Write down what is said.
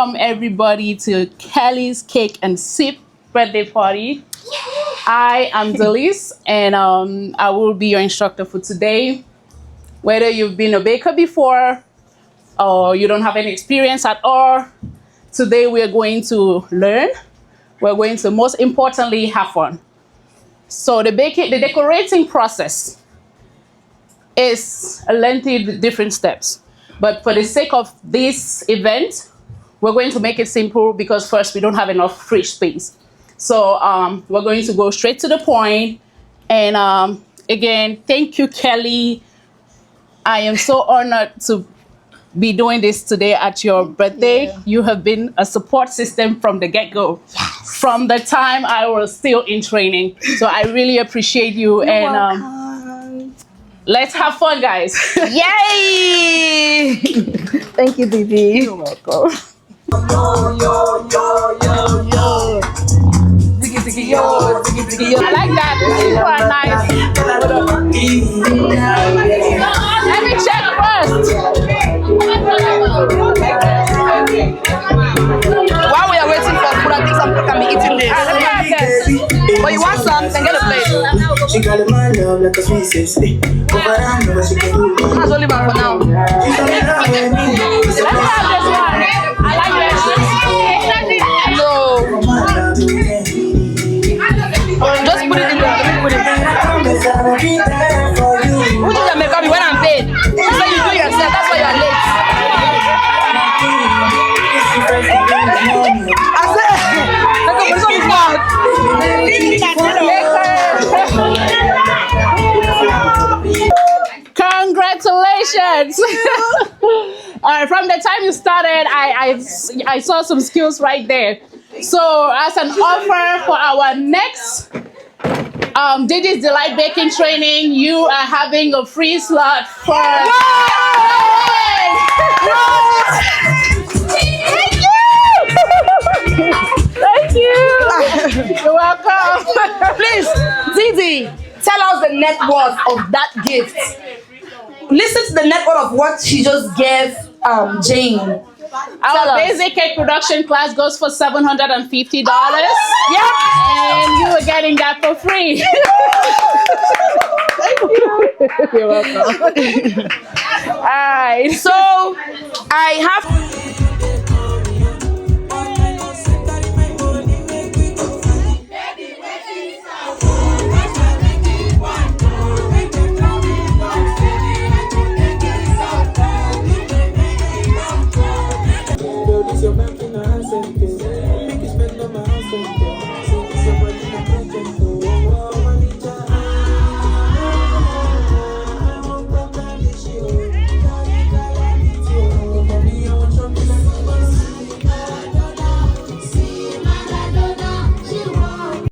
welcome everybody to Kelly's Cake and Sip birthday party. I am Delise, and I will be your instructor for today. Whether you've been a baker before or you don't have any experience at all, today we are going to learn. We're going to, most importantly, have fun. So the decorating process is a lengthy with different steps. But for the sake of this event, we're going to make it simple because first, we don't have enough fridge space. So we're going to go straight to the point. And again, thank you, Kelly. I am so honored to be doing this today at your birthday. Yeah. You have been a support system from the get-go. Yes. From the time I was still in training. So I really appreciate you. You're and welcome. Let's have fun, guys. Yay! Thank you, DeeDee. You're welcome. I like that. These people are nice. Let me check first. While we are waiting for food, I think some people can be eating this. Let me have this. But you want some? Then get a plate. She got my love like a princess. That's only one for now. Let me have this one. I like this. No. Just put it in there. Let me put it in there. Who did that make up when I'm paid? You say you do yourself. That's why you're late. I said, look at what's Congratulations! All right, from the time you started, I saw some skills right there. So, as an offer for our next DeeDee's Delight Baking Training, you are having a free slot for. Thank you. You're welcome. Please, DeeDee, tell us the net worth of that gift. Listen to the net worth of what she just gave Jane. Our basic cake production class goes for $750. Yep. And you are getting that for free. Thank you. You're welcome. All right. So I have